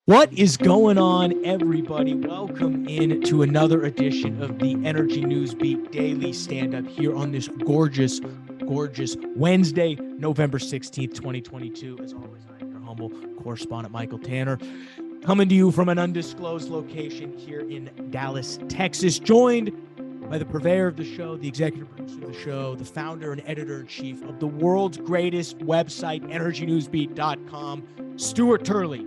What is going on, everybody? Welcome in to another edition of the Energy News Beat Daily Standup here on this gorgeous Wednesday, November 16th, 2022. As always, I am your humble correspondent, Michael Tanner, coming to you from an undisclosed location here in Dallas, Texas, joined by the purveyor of the show, the executive producer of the show, the founder and editor-in-chief of the world's greatest website, EnergyNewsBeat.com, Stu Turley.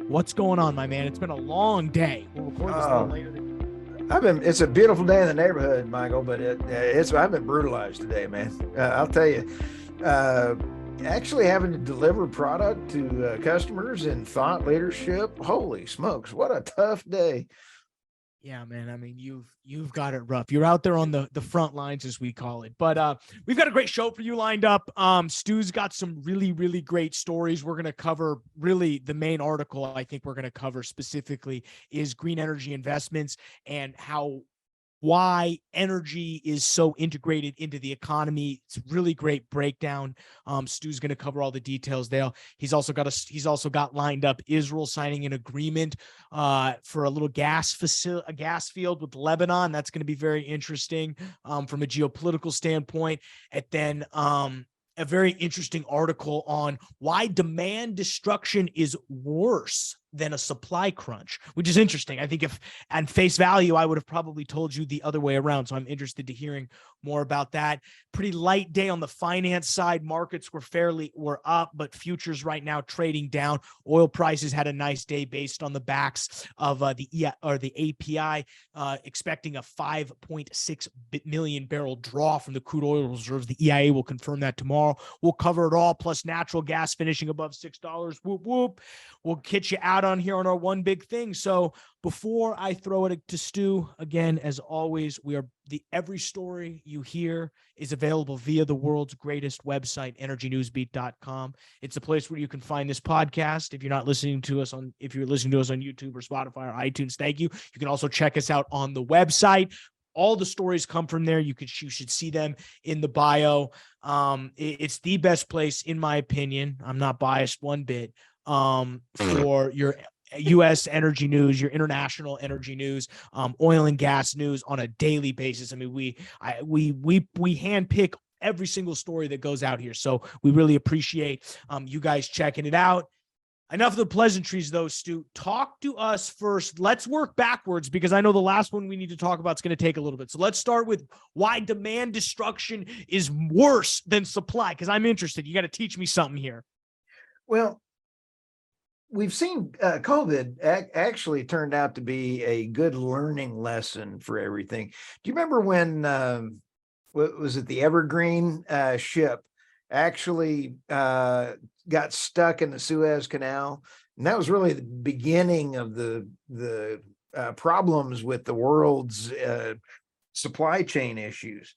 What's going on, my man? It's been a long day. We'll record this a little later than It's a beautiful day in the neighborhood, Michael, but I've been brutalized today, man. I'll tell you, actually having to deliver product to customers and thought leadership. Holy smokes, what a tough day. Yeah, man. I mean, you've got it rough. You're out there on the front lines, as we call it. But we've got a great show for you lined up. Stu's got some really, really great stories. We're going to cover really the main article I think we're going to cover specifically is green energy investments and why energy is so integrated into the economy. It's a really great breakdown. Stu's going to cover all the details there. He's also got lined up Israel signing an agreement for a little gas field with Lebanon. That's going to be very interesting from a geopolitical standpoint. And then a very interesting article on why demand destruction is worse than a supply crunch, which is interesting. I think if at face value, I would have probably told you the other way around. So I'm interested to hearing more about that. Pretty light day on the finance side. Markets were up, but futures right now trading down. Oil prices had a nice day based on the backs of the API, expecting a 5.6 million barrel draw from the crude oil reserves. The EIA will confirm that tomorrow. We'll cover it all, plus natural gas finishing above $6. Whoop, whoop. We'll get you out on here on our one big thing. So before I throw it to Stu, again, as always, every story you hear is available via the world's greatest website, EnergyNewsBeat.com. It's a place where you can find this podcast. If you're listening to us on YouTube or Spotify or iTunes, thank you. You can also check us out on the website. All the stories come from there. You should see them in the bio. It's the best place, in my opinion. I'm not biased one bit. For your U.S. energy news, your international energy news, oil and gas news on a daily basis. I mean, we handpick every single story that goes out here, so we really appreciate you guys checking it out. Enough of the pleasantries, though, Stu. Talk to us first. Let's work backwards because I know the last one we need to talk about is going to take a little bit. So let's start with why demand destruction is worse than supply, because I'm interested. You got to teach me something here. Well, we've seen COVID actually turned out to be a good learning lesson for everything. Do you remember when, what was it, the Evergreen ship actually got stuck in the Suez Canal? And that was really the beginning of the problems with the world's supply chain issues.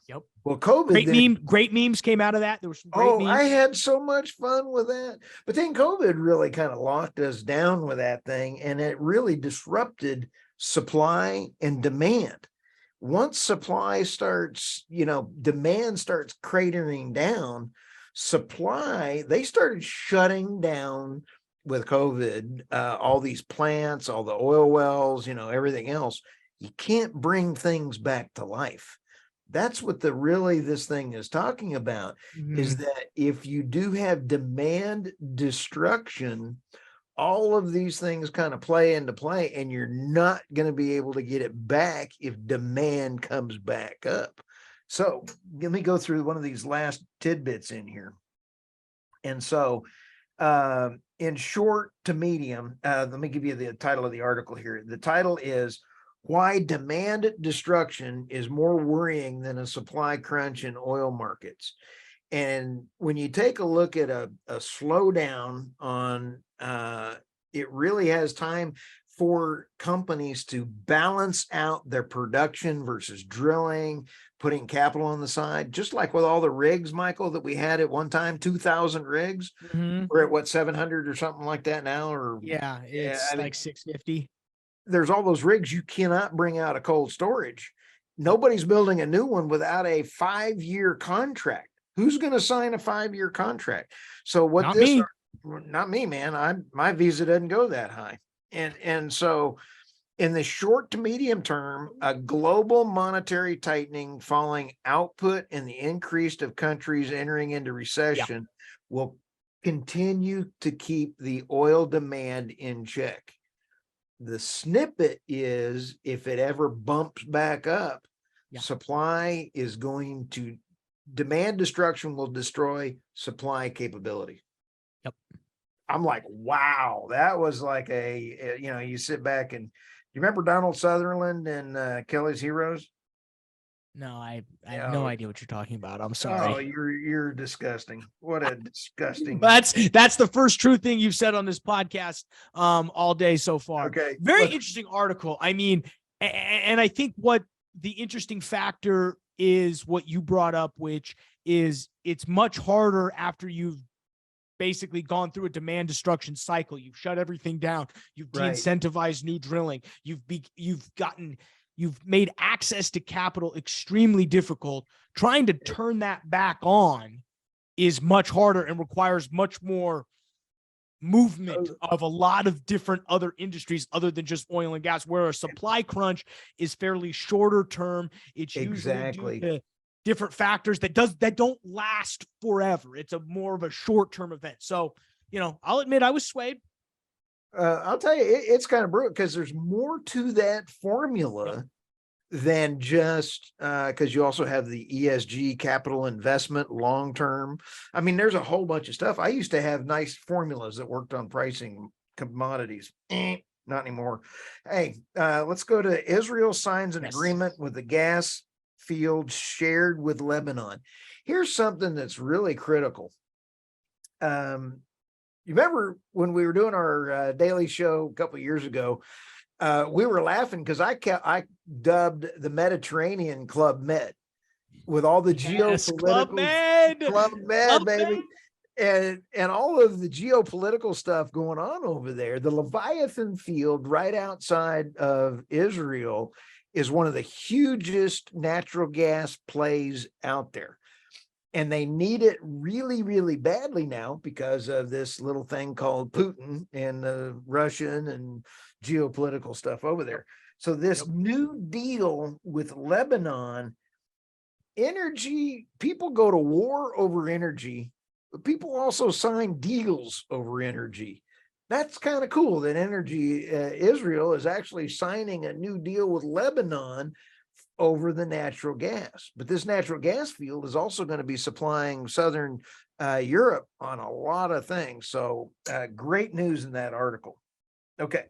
Yep. Well, COVID. Great memes came out of that. There were some great memes. I had so much fun with that. But then COVID really kind of locked us down with that thing, and it really disrupted supply and demand. Once supply starts, demand starts cratering down, they started shutting down with COVID, all these plants, all the oil wells, everything else. You can't bring things back to life. That's what this thing is talking about, is that if you do have demand destruction, all of these things kind of play into play, and you're not going to be able to get it back if demand comes back up. So let me go through one of these last tidbits in here. And so in short to medium, let me give you the title of the article here. The title is Why Demand Destruction is More Worrying Than a Supply Crunch in Oil Markets. And when you take a look at a slowdown on, it really has time for companies to balance out their production versus drilling, putting capital on the side, just like with all the rigs, Michael, that we had at one time, 2,000 rigs. We're at what, 700 or something like that now? Or it's like 650. There's all those rigs you cannot bring out of cold storage. Nobody's building a new one without a 5-year contract. Who's going to sign a 5-year contract? So what Not me, man. My visa doesn't go that high. And so in the short to medium term, a global monetary tightening, falling output, and the increase of countries entering into Yeah. recession will continue to keep the oil demand in check. The snippet is if it ever bumps back up, Yeah. supply is going to demand destruction will destroy supply capability. Yep. I'm like, wow, that was like you sit back and you remember Donald Sutherland and Kelly's Heroes? No, I have no Oh, idea what you're talking about. I'm oh, sorry. you're disgusting. What a disgusting. That's the first true thing you've said on this podcast all day so far. Okay, Very interesting article. I mean, and I think what the interesting factor is what you brought up, which is it's much harder after you've basically gone through a demand destruction cycle. You've shut everything down. You've right. de-incentivized new drilling. You've made access to capital extremely difficult. Trying to turn that back on is much harder and requires much more movement of a lot of different other industries other than just oil and gas, where a supply crunch is fairly shorter term. It's usually due Exactly. to different factors that don't last forever. It's a more of a short-term event. So, I'll admit I was swayed. I'll tell you, it's kind of brutal because there's more to that formula than just because you also have the ESG capital investment long term. I mean, there's a whole bunch of stuff. I used to have nice formulas that worked on pricing commodities. Not anymore. Hey, let's go to Israel signs an agreement with the gas field shared with Lebanon. Here's something that's really critical. You remember when we were doing our daily show a couple of years ago, we were laughing because I dubbed the Mediterranean Club Med with all the geopolitical Club Med, Club Med, baby. And all of the geopolitical stuff going on over there. The Leviathan field right outside of Israel is one of the hugest natural gas plays out there. And they need it really, really badly now because of this little thing called Putin and the Russian and geopolitical stuff over there. So this new deal with Lebanon, energy, people go to war over energy, but people also sign deals over energy. That's kind of cool that Israel is actually signing a new deal with Lebanon over the natural gas. But this natural gas field is also going to be supplying Southern Europe on a lot of things. So great news in that article. Okay,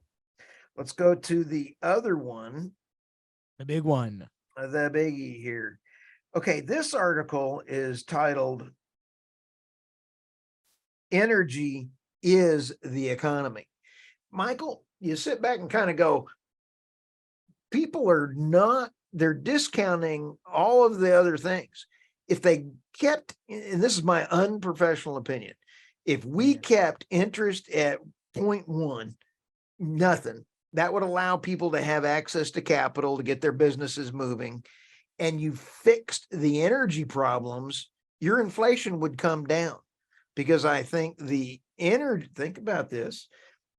let's go to the other one. The big one. The biggie here. Okay, this article is titled Energy is the Economy. Michael, you sit back and kind of go, people are not, they're discounting all of the other things. If they kept, and this is my unprofessional opinion, if we kept interest at 0.1, nothing, that would allow people to have access to capital to get their businesses moving, and you fixed the energy problems, your inflation would come down. Because I think the energy, think about this,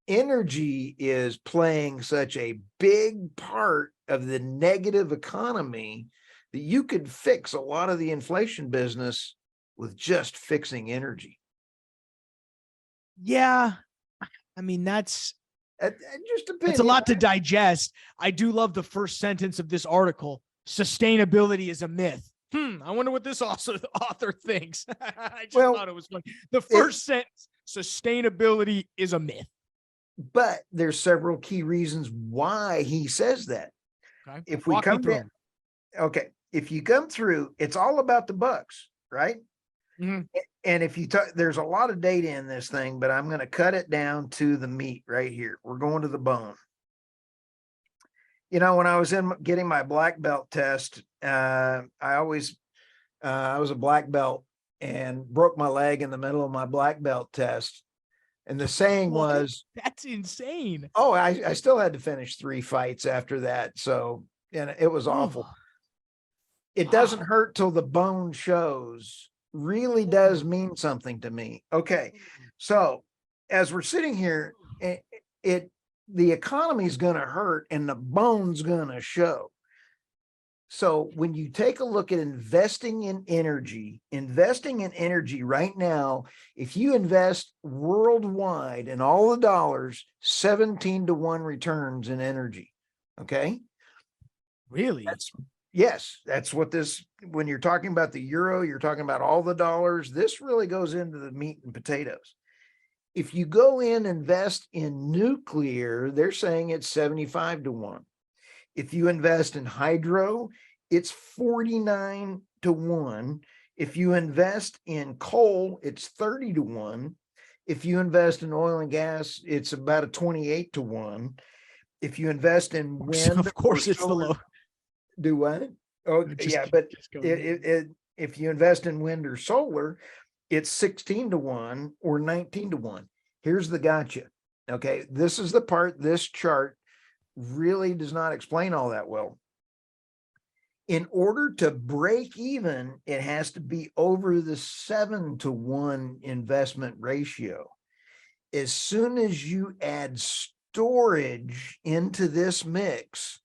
energy is playing such a big part of the negative economy that you could fix a lot of the inflation business with just fixing energy. Yeah. I mean, that's just it's a lot to digest. I do love the first sentence of this article. Sustainability is a myth. I wonder what this author thinks. I just thought it was funny. The first sentence, sustainability is a myth. But there's several key reasons why he says that. Okay. If we come down, okay, if you come through, it's all about the bucks, right? Mm-hmm. And if you there's a lot of data in this thing, but I'm going to cut it down to the meat right here. We're going to the bone. When I was getting my black belt test, I was a black belt and broke my leg in the middle of my black belt test. And the saying was, that's insane. Oh, I still had to finish 3 fights after that. So, and it was awful. It doesn't hurt till the bone shows really does mean something to me. Okay. So as we're sitting here, the economy is going to hurt and the bone's going to show. So when you take a look at investing in energy right now, if you invest worldwide in all the dollars, 17-1 returns in energy. Okay. Really? Yes, that's what this, when you're talking about the euro, you're talking about all the dollars. This really goes into the meat and potatoes. If you go in and invest in nuclear, they're saying it's 75-1. If you invest in hydro, it's 49-1. If you invest in coal, it's 30-1. If you invest in oil and gas, it's about a 28-1. If you invest in wind, of course, it's solar, the low. do what? Oh, Just, yeah, but just go if you invest in wind or solar, it's 16-1 or 19-1. Here's the gotcha. Okay, this is the part this chart really does not explain all that well. In order to break even, it has to be over the 7-1 investment ratio. As soon as you add storage into this mix,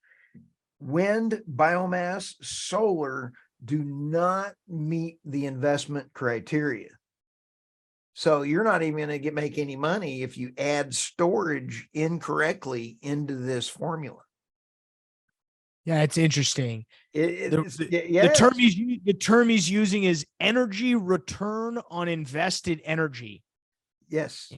wind, biomass, solar do not meet the investment criteria. So you're not even going to make any money if you add storage incorrectly into this formula. Yeah, it's interesting. The term he's using is energy return on invested energy. Yes.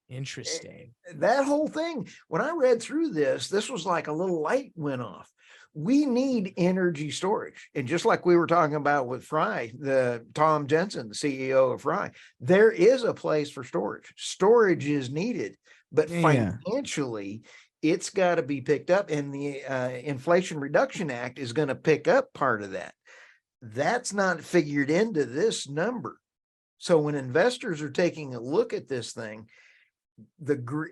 Interesting. That whole thing, when I read through this was like a little light went off. We need energy storage. And just like we were talking about with Fry, the Tom Jensen, the CEO of Fry, there is a place for storage. Storage is needed, but financially, it's got to be picked up. And the Inflation Reduction Act is going to pick up part of that. That's not figured into this number. So when investors are taking a look at this thing,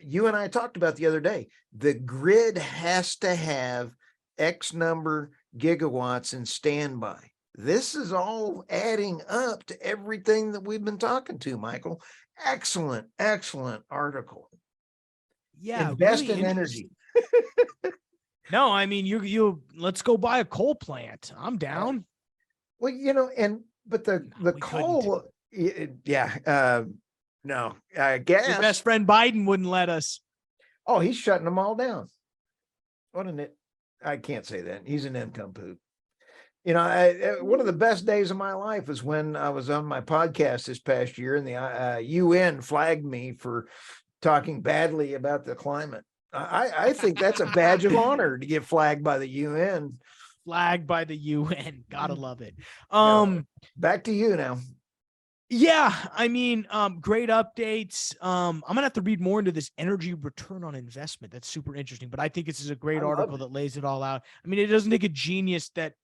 you and I talked about the other day, the grid has to have X number gigawatts in standby. This is all adding up to everything that we've been talking to, Michael. Excellent article. Yeah. Invest really in energy. No, I mean, you let's go buy a coal plant. I'm down. Well, but the coal, no, gas. Your best friend Biden wouldn't let us. Oh, he's shutting them all down. I can't say that. He's an nincompoop. One of the best days of my life was when I was on my podcast this past year, and the UN flagged me for talking badly about the climate. I think that's a badge of honor to get flagged by the UN. Flagged by the UN. Gotta love it. Back to you now. Yeah, I mean, great updates. I'm gonna have to read more into this energy return on investment. That's super interesting, but I think this is a great article that lays it all out. I mean, it doesn't take a genius that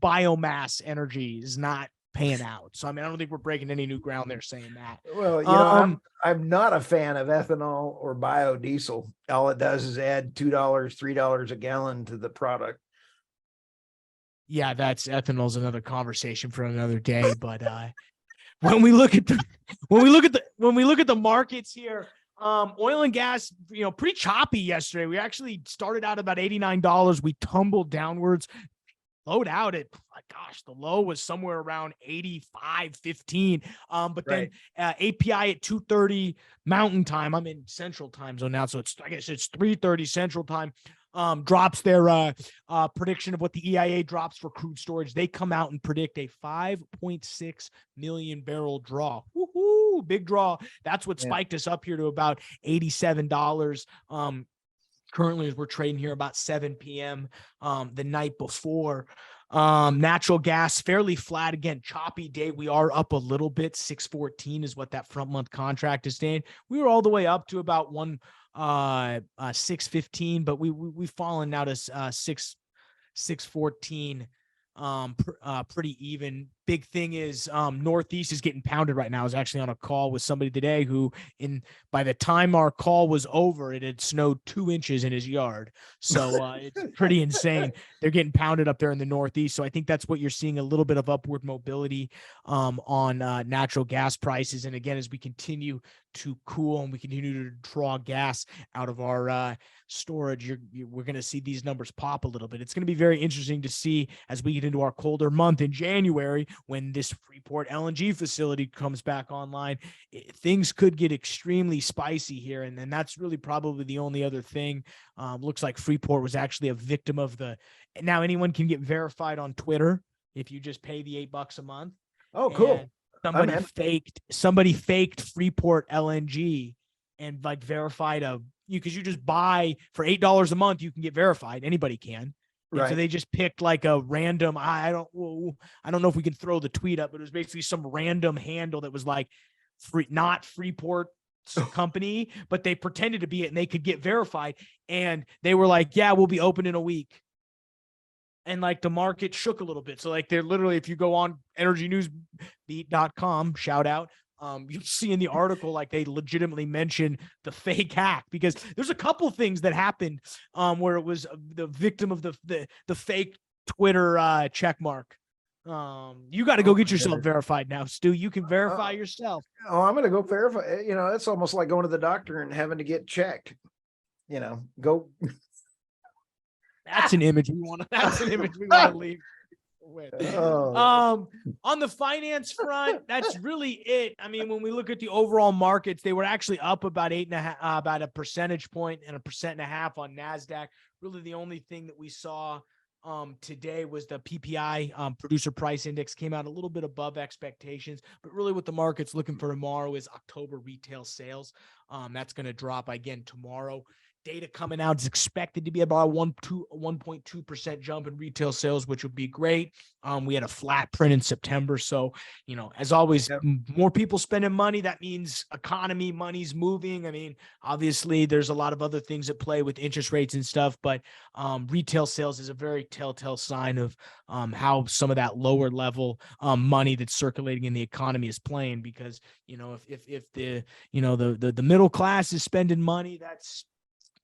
biomass energy is not paying out. So, I mean, I don't think we're breaking any new ground there saying that. Well, I'm not a fan of ethanol or biodiesel. All it does is add $2, $3 a gallon to the product. Yeah, ethanol's another conversation for another day, but when we look at the markets here, oil and gas, pretty choppy yesterday. We actually started out about $89. We tumbled downwards, load out at, the low was somewhere around 85.15. But then API at 2:30 Mountain Time. I'm in Central Time Zone now, so I guess it's 3:30 Central Time. Drops their prediction of what the EIA drops for crude storage. They come out and predict a 5.6 million barrel draw. Woohoo! Big draw. That's what spiked us up here to about $87. Currently, as we're trading here about 7 p.m. The night before. Natural gas fairly flat again, choppy day. We are up a little bit. 614 is what that front month contract is saying. We were all the way up to about 615, but we've fallen now to 614. Pretty even. big thing is Northeast is getting pounded right now. I was actually on a call with somebody today who by the time our call was over, it had snowed 2 inches in his yard. So it's pretty insane. They're getting pounded up there in the Northeast. So I think that's what you're seeing, a little bit of upward mobility on natural gas prices. And again, as we continue to cool and we continue to draw gas out of our storage, we're going to see these numbers pop a little bit. It's going to be very interesting to see as we get into our colder month in January, when this Freeport LNG facility comes back online. Things could get extremely spicy here. And then that's really probably the only other thing. Looks like Freeport was actually a victim of now anyone can get verified on Twitter if you just pay the $8 a month. Oh, cool. And somebody faked Freeport LNG and like verified because you just buy for $8 a month, you can get verified. Anybody can. Right. So they just picked like a random, I don't know if we can throw the tweet up, but it was basically some random handle that was like not Freeport's company, but they pretended to be it and they could get verified. And they were like, yeah, we'll be open in a week. And like the market shook a little bit. So like they're literally, if you go on energynewsbeat.com, shout out, you'll see in the article, like they legitimately mention the fake hack, because there's a couple things that happened where it was the victim of the fake Twitter check mark. You got to go get yourself verified now, Stu. You can verify yourself. Oh, I'm going to go verify. It's almost like going to the doctor and having to get checked. Go. That's an image we want to leave with. On the finance front, that's really it. I mean, when we look at the overall markets, they were actually up about 8.5, about a percentage point and 1.5% on NASDAQ. Really the only thing that we saw today was the PPI producer price index came out a little bit above expectations, but really what the market's looking for tomorrow is October retail sales. That's going to drop again tomorrow. Data coming out is expected to be about a 1.2% jump in retail sales, which would be great. We had a flat print in September. So, as always, more people spending money. That means economy, money's moving. I mean, obviously there's a lot of other things at play with interest rates and stuff, but retail sales is a very telltale sign of how some of that lower level money that's circulating in the economy is playing. Because, if the middle class is spending money, that's,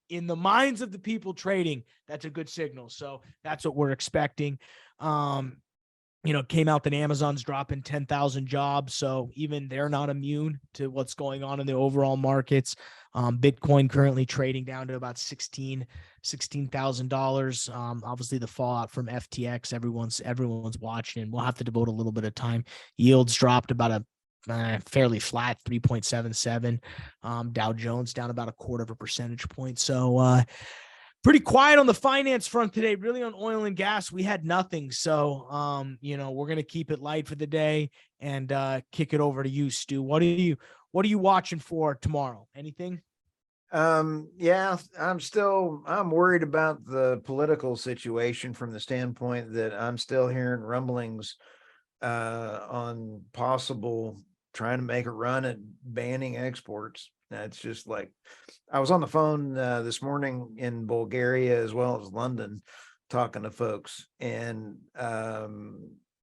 in the minds of the people trading, that's a good signal. So that's what we're expecting. Came out that Amazon's dropping 10,000 jobs. So even they're not immune to what's going on in the overall markets. Bitcoin currently trading down to about $16,000. Obviously the fallout from FTX, everyone's watching, and we'll have to devote a little bit of time. Yields dropped about a fairly flat 3.77. Dow Jones down about 0.25 percentage point. So pretty quiet on the finance front today. Really on oil and gas, we had nothing. So we're gonna keep it light for the day and kick it over to you, Stu. What are you watching for tomorrow? Anything? Yeah, I'm worried about the political situation from the standpoint that I'm still hearing rumblings on possible trying to make a run at banning exports. That's just like, I was on the phone this morning in Bulgaria as well as London talking to folks, and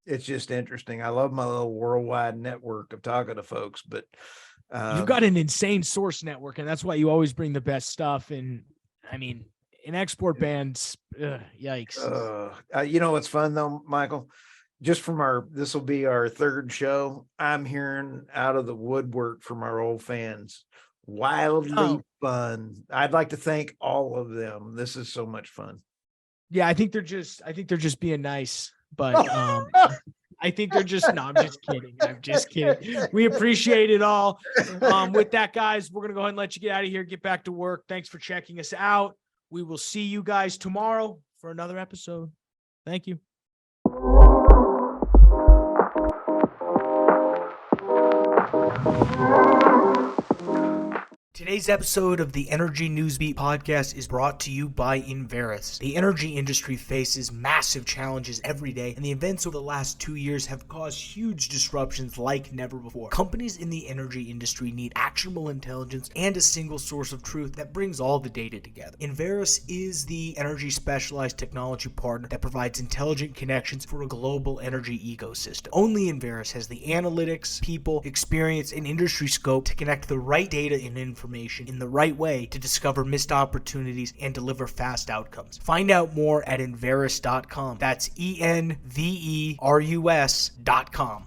it's just interesting. I love my little worldwide network of talking to folks, but you've got an insane source network, and that's why you always bring the best stuff. And I mean, in export bans, yikes. What's fun though, Michael? Just from this will be our third show. I'm hearing out of the woodwork from our old fans. Wildly fun. I'd like to thank all of them. This is so much fun. Yeah, I think they're just being nice, but I think they're just, no, I'm just kidding. We appreciate it all. With that, guys, we're going to go ahead and let you get out of here, get back to work. Thanks for checking us out. We will see you guys tomorrow for another episode. Thank you. Today Today's episode of the Energy Newsbeat podcast is brought to you by Enverus. The energy industry faces massive challenges every day, and the events over the last 2 years have caused huge disruptions like never before. Companies in the energy industry need actionable intelligence and a single source of truth that brings all the data together. Enverus is the energy specialized technology partner that provides intelligent connections for a global energy ecosystem. Only Enverus has the analytics, people, experience, and industry scope to connect the right data and information in the right way to discover missed opportunities and deliver fast outcomes. Find out more at Enverus.com. That's ENVERUS.com.